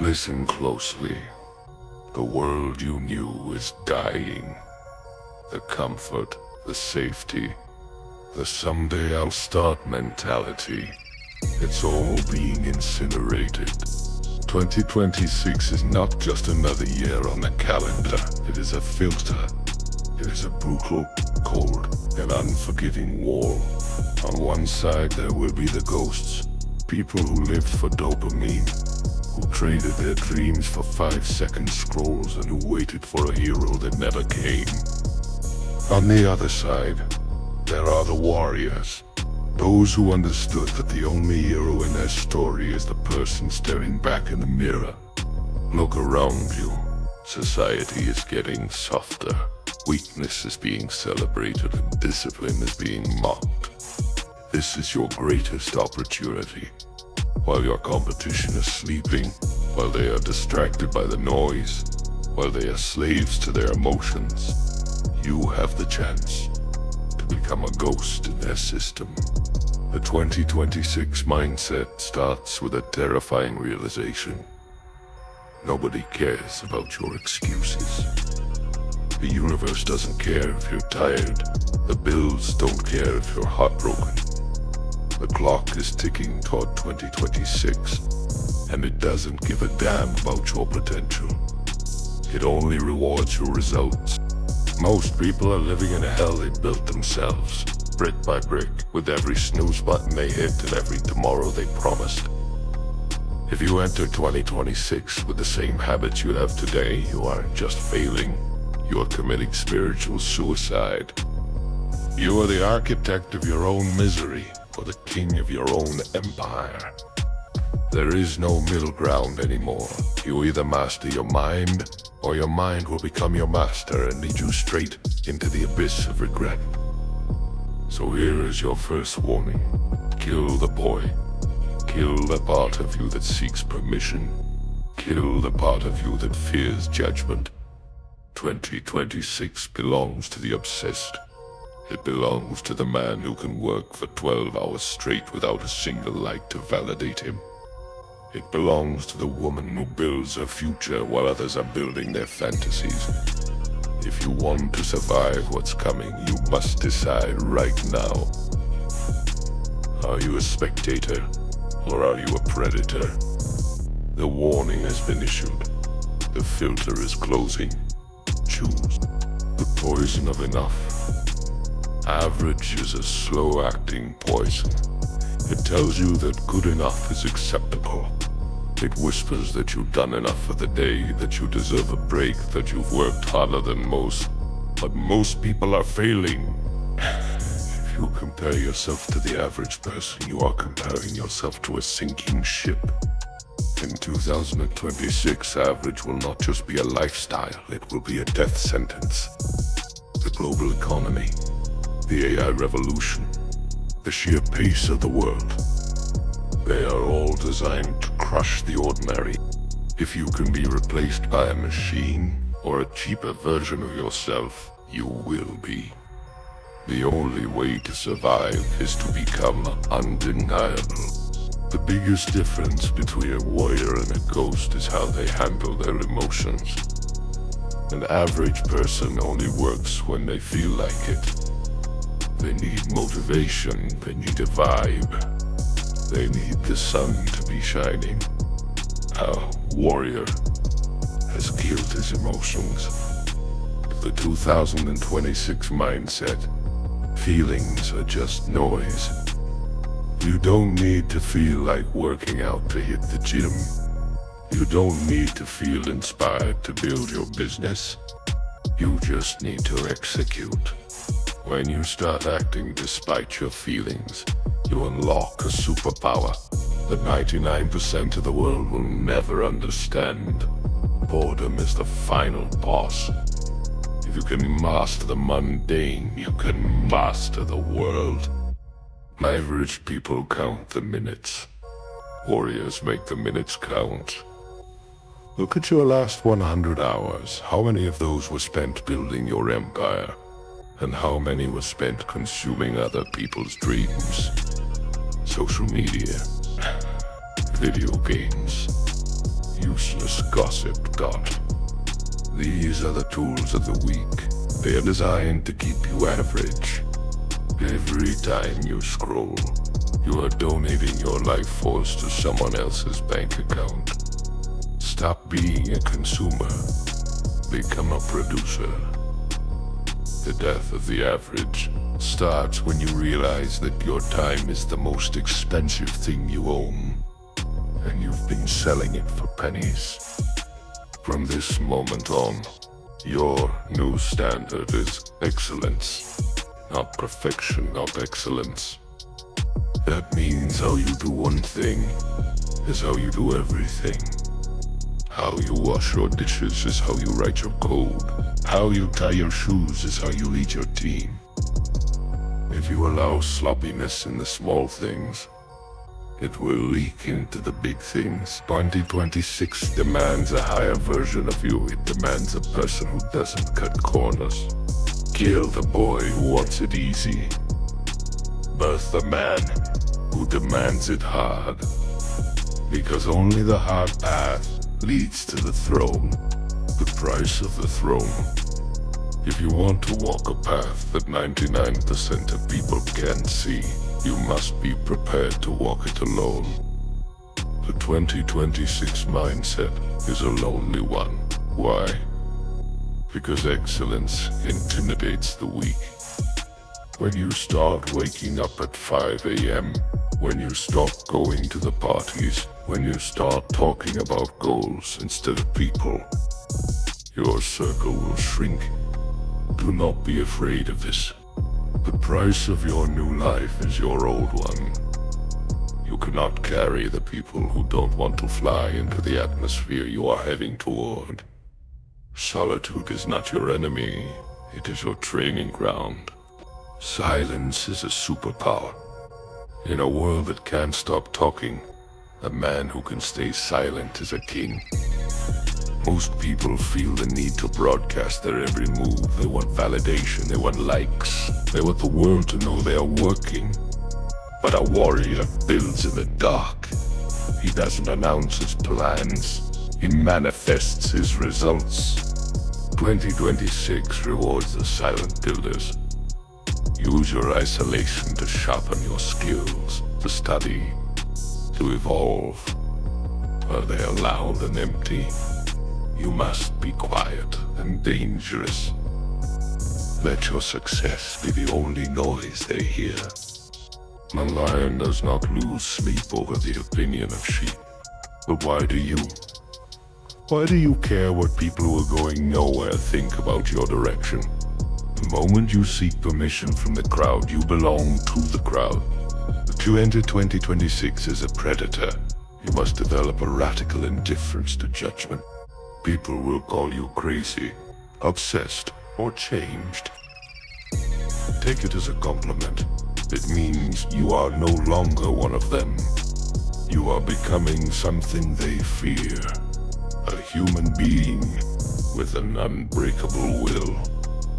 Listen closely. The world you knew is dying. The comfort, the safety, the someday I'll start mentality. It's all being incinerated. 2026 is not just another year on the calendar. It is a filter. It is a brutal, cold, and unforgiving war. On one side there will be the ghosts. People who lived for dopamine. Who traded their dreams for 5-second scrolls and who waited for a hero that never came. On the other side, there are the warriors. Those who understood that the only hero in their story is the person staring back in the mirror. Look around you. Society is getting softer. Weakness is being celebrated and discipline is being mocked. This is your greatest opportunity. While your competition is sleeping, while they are distracted by the noise, while they are slaves to their emotions, you have the chance to become a ghost in their system. The 2026 mindset starts with a terrifying realization. Nobody cares about your excuses. The universe doesn't care if you're tired. The bills don't care if you're heartbroken. The clock is ticking toward 2026, and it doesn't give a damn about your potential. It only rewards your results. Most people are living in a hell they built themselves, brick by brick, with every snooze button they hit and every tomorrow they promised. If you enter 2026 with the same habits you have today, you aren't just failing, you are committing spiritual suicide. You are the architect of your own misery, or the king of your own empire. There is no middle ground anymore. You either master your mind, or your mind will become your master and lead you straight into the abyss of regret. So here is your first warning. Kill the boy. Kill the part of you that seeks permission. Kill the part of you that fears judgment. 2026 belongs to the obsessed. It belongs to the man who can work for 12 hours straight without a single like to validate him. It belongs to the woman who builds her future while others are building their fantasies. If you want to survive what's coming, you must decide right now. Are you a spectator, or are you a predator? The warning has been issued. The filter is closing. Choose the poison of enough. Average is a slow-acting poison. It tells you that good enough is acceptable. It whispers that you've done enough for the day, that you deserve a break, that you've worked harder than most. But most people are failing. If you compare yourself to the average person, you are comparing yourself to a sinking ship. In 2026, average will not just be a lifestyle, it will be a death sentence. The global economy, the AI revolution, the sheer pace of the world. They are all designed to crush the ordinary. If you can be replaced by a machine or a cheaper version of yourself, you will be. The only way to survive is to become undeniable. The biggest difference between a warrior and a ghost is how they handle their emotions. An average person only works when they feel like it. They need motivation, they need a vibe. They need the sun to be shining. A warrior has killed his emotions. The 2026 mindset. Feelings are just noise. You don't need to feel like working out to hit the gym. You don't need to feel inspired to build your business. You just need to execute. When you start acting despite your feelings, you unlock a superpower that 99% of the world will never understand. Boredom is the final boss. If you can master the mundane, you can master the world. Average people count the minutes. Warriors make the minutes count. Look at your last 100 hours. How many of those were spent building your empire? And how many were spent consuming other people's dreams? Social media, video games, useless gossip dot. These are the tools of the weak. They are designed to keep you average. Every time you scroll, you are donating your life force to someone else's bank account. Stop being a consumer. Become a producer. The death of the average starts when you realize that your time is the most expensive thing you own, and you've been selling it for pennies. From this moment on, your new standard is excellence. Not perfection, not excellence. That means how you do one thing is how you do everything. How you wash your dishes is how you write your code. How you tie your shoes is how you lead your team. If you allow sloppiness in the small things, it will leak into the big things. 2026 demands a higher version of you. It demands a person who doesn't cut corners. Kill the boy who wants it easy. Birth the man who demands it hard. Because only the hard path leads to the throne. The price of the throne. If you want to walk a path that 99% of people can't see, you must be prepared to walk it alone. The 2026 mindset is a lonely one. Why? Because excellence intimidates the weak. When you start waking up at 5 a.m., when you stop going to the parties, when you start talking about goals instead of people, your circle will shrink. Do not be afraid of this. The price of your new life is your old one. You cannot carry the people who don't want to fly into the atmosphere you are heading toward. Solitude is not your enemy, it is your training ground. Silence is a superpower. In a world that can't stop talking, a man who can stay silent is a king. Most people feel the need to broadcast their every move. They want validation, they want likes. They want the world to know they are working. But a warrior builds in the dark. He doesn't announce his plans. He manifests his results. 2026 rewards the silent builders. Use your isolation to sharpen your skills, to study, to evolve. While they are loud and empty, you must be quiet and dangerous. Let your success be the only noise they hear. A lion does not lose sleep over the opinion of sheep. But why do you? Why do you care what people who are going nowhere think about your direction? The moment you seek permission from the crowd, you belong to the crowd. If you enter 2026 as a predator, you must develop a radical indifference to judgment. People will call you crazy, obsessed, or changed. Take it as a compliment. It means you are no longer one of them. You are becoming something they fear. A human being with an unbreakable will.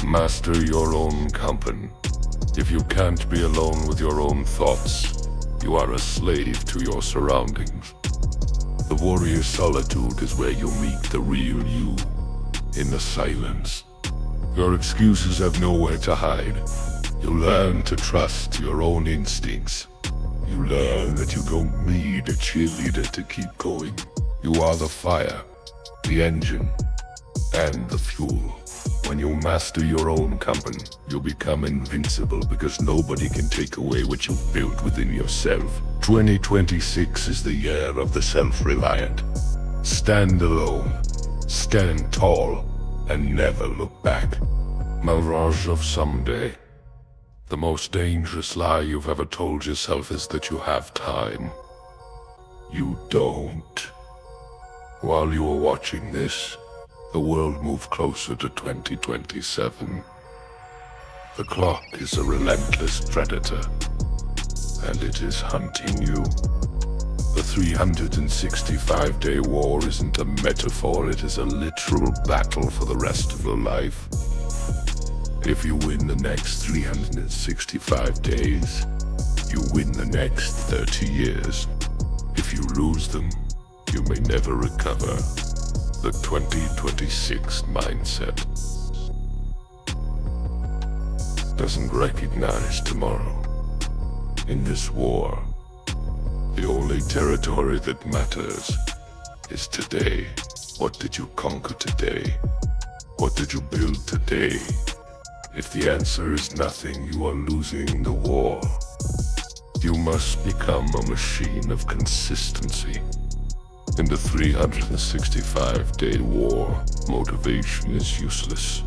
Master your own company. If you can't be alone with your own thoughts, you are a slave to your surroundings. The warrior solitude is where you meet the real you, in the silence. Your excuses have nowhere to hide. You learn to trust your own instincts. You learn that you don't need a cheerleader to keep going. You are the fire, the engine, and the fuel. When you master your own company, you become invincible because nobody can take away what you've built within yourself. 2026 is the year of the self-reliant. Stand alone, stand tall, and never look back. Mirage of someday. The most dangerous lie you've ever told yourself is that you have time. You don't. While you are watching this, the world moves closer to 2027. The clock is a relentless predator, and it is hunting you. The 365-day war isn't a metaphor, it is a literal battle for the rest of your life. If you win the next 365 days, you win the next 30 years. If you lose them, you may never recover. The 2026 mindset doesn't recognize tomorrow. In this war, the only territory that matters is today. What did you conquer today? What did you build today? If the answer is nothing, you are losing the war. You must become a machine of consistency. In the 365-day war, motivation is useless.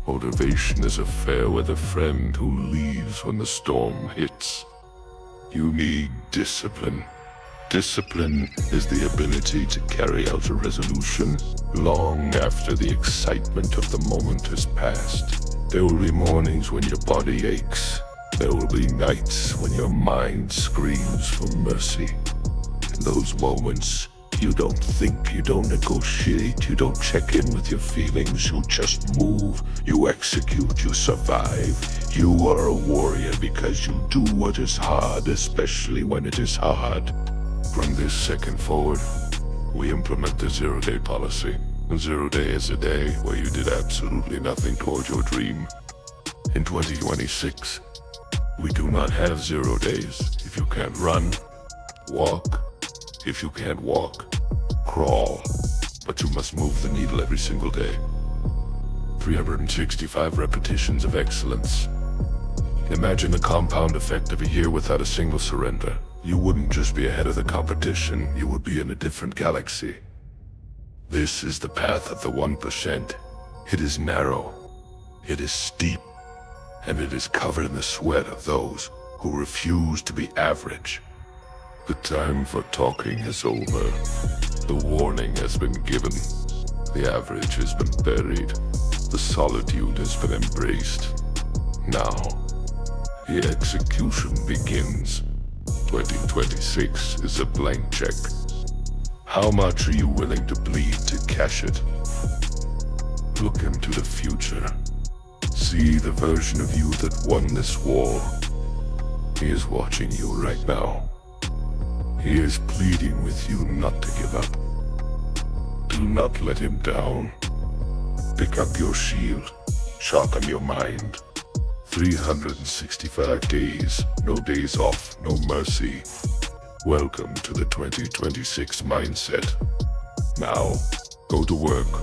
Motivation is a fair weather friend who leaves when the storm hits. You need discipline. Discipline is the ability to carry out a resolution long after the excitement of the moment has passed. There will be mornings when your body aches. There will be nights when your mind screams for mercy. In those moments, you don't think, you don't negotiate, you don't check in with your feelings, you just move, you execute, you survive. You are a warrior because you do what is hard, especially when it is hard. From this second forward, we implement the 0-day policy. 0 day is a day where you did absolutely nothing toward your dream. In 2026, we do not have 0 days. If you can't run, walk. If you can't walk, crawl. But you must move the needle every single day. 365 repetitions of excellence. Imagine the compound effect of a year without a single surrender. You wouldn't just be ahead of the competition, you would be in a different galaxy. This is the path of the 1%. It is narrow, it is steep, and it is covered in the sweat of those who refuse to be average. The time for talking is over. The warning has been given. The average has been buried. The solitude has been embraced. Now, the execution begins. 2026 is a blank check. How much are you willing to bleed to cash it? Look into the future. See the version of you that won this war. He is watching you right now. He is pleading with you not to give up. Do not let him down. Pick up your shield. Sharpen your mind. 365 days, no days off, no mercy. Welcome to the 2026 mindset. Now, go to work.